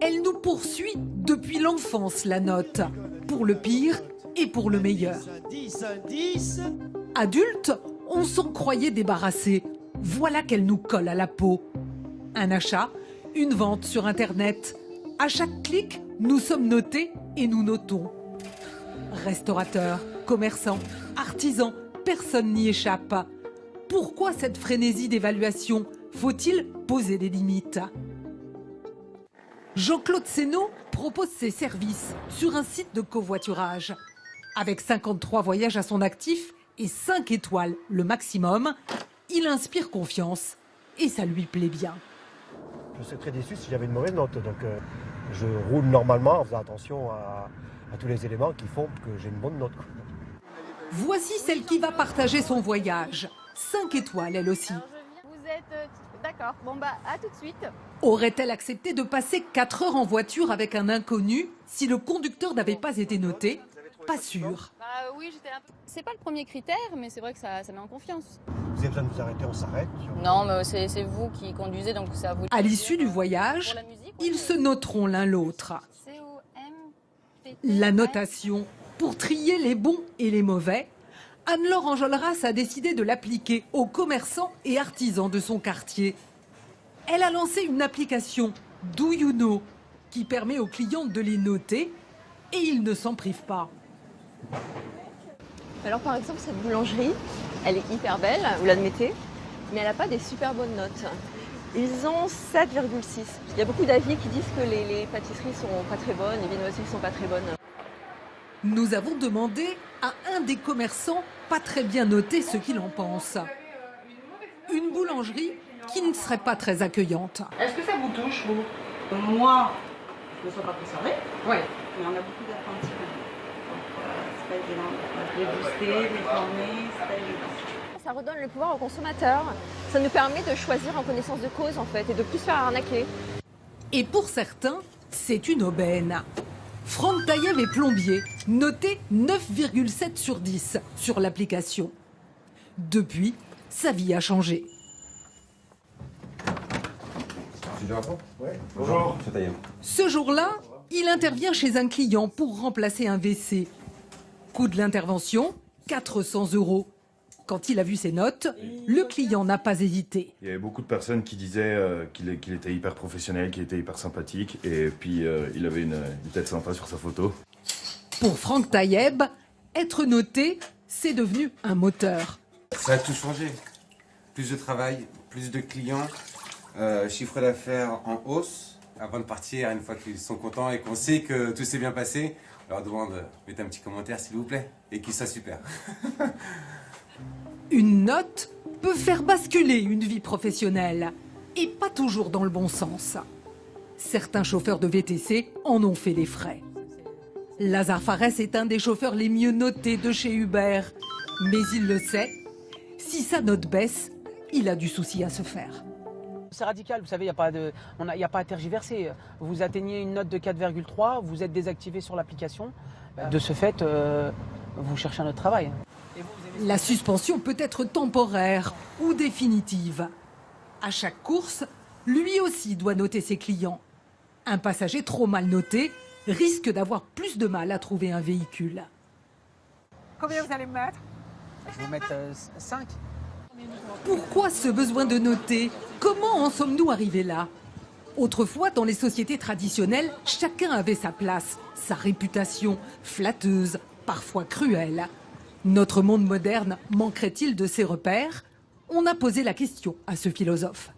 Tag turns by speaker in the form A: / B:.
A: Elle nous poursuit depuis l'enfance, la note, pour le pire et pour le meilleur. Adultes, on s'en croyait débarrassé. Voilà qu'elle nous colle à la peau. Un achat, une vente sur Internet. À chaque clic, nous sommes notés et nous notons. Restaurateurs, commerçants, artisans, personne n'y échappe. Pourquoi cette frénésie d'évaluation? Faut-il poser des limites? Jean-Claude Seynaud propose ses services sur un site de covoiturage. Avec 53 voyages à son actif et 5 étoiles le maximum, il inspire confiance et ça lui plaît bien.
B: Je serais très déçu si j'avais une mauvaise note. Donc je roule normalement en faisant attention à tous les éléments qui font que j'ai une bonne note.
A: Voici celle qui va partager son voyage. 5 étoiles elle aussi.
C: Vous êtes d'accord, bon bah à tout de suite.
A: Aurait-elle accepté de passer 4 heures en voiture avec un inconnu si le conducteur n'avait pas été noté? Pas sûr.
C: Oui, c'est pas le premier critère, mais c'est vrai que ça met en confiance.
B: Vous avez besoin de vous arrêter, on s'arrête.
C: Non, mais c'est vous qui conduisez, donc c'est à vous.
A: À l'issue du voyage, ils se noteront l'un l'autre. La notation, pour trier les bons et les mauvais, Anne-Laure Enjolras a décidé de l'appliquer aux commerçants et artisans de son quartier. Elle a lancé une application, Do You Know, qui permet aux clients de les noter et ils ne s'en privent pas.
D: Alors par exemple, cette boulangerie, elle est hyper belle, vous l'admettez, mais elle n'a pas des super bonnes notes. Ils ont 7,6. Il y a beaucoup d'avis qui disent que les pâtisseries sont pas très bonnes, les viennoiseries sont pas très bonnes.
A: Nous avons demandé à un des commerçants pas très bien noté ce qu'il en pense. Une boulangerie qui ne serait pas très accueillante.
E: Est-ce que ça vous touche, vous? Moi, je ne sois pas concernée. Oui. Mais on a beaucoup d'apprentis. C'est pas évident. Les booster, les former, c'est pas évident.
D: Ça redonne le pouvoir aux consommateurs. Ça nous permet de choisir en connaissance de cause en fait et de plus se faire arnaquer.
A: Et pour certains, c'est une aubaine. Franck Taillev est plombier, noté 9,7 sur 10 sur l'application. Depuis, sa vie a changé.
B: Bonjour.
A: Ce jour-là, il intervient chez un client pour remplacer un WC. Coût de l'intervention, 400 €. Quand il a vu ses notes, le client n'a pas hésité.
F: Il y avait beaucoup de personnes qui disaient qu'il était hyper professionnel, qu'il était hyper sympathique, et puis il avait une tête sympa sur sa photo.
A: Pour Franck Tailleb, être noté, c'est devenu un moteur.
G: Ça a tout changé. Plus de travail, plus de clients, chiffre d'affaires en hausse. Avant de partir, une fois qu'ils sont contents et qu'on sait que tout s'est bien passé, on leur demande mettez un petit commentaire s'il vous plaît, et qu'ils soient super.
A: Une note peut faire basculer une vie professionnelle, et pas toujours dans le bon sens. Certains chauffeurs de VTC en ont fait les frais. Lazare Farès est un des chauffeurs les mieux notés de chez Uber. Mais il le sait, si sa note baisse, il a du souci à se faire.
H: C'est radical, vous savez, il n'y a pas à tergiverser. Vous atteignez une note de 4,3, vous êtes désactivé sur l'application. De ce fait, vous cherchez un autre travail.
A: La suspension peut être temporaire ou définitive. À chaque course, lui aussi doit noter ses clients. Un passager trop mal noté risque d'avoir plus de mal à trouver un véhicule.
E: Combien vous allez me mettre?
H: Je vais vous mettre 5.
A: Pourquoi ce besoin de noter? Comment en sommes-nous arrivés là? Autrefois, dans les sociétés traditionnelles, chacun avait sa place, sa réputation, flatteuse, parfois cruelle. Notre monde moderne manquerait-il de ces repères? On a posé la question à ce philosophe.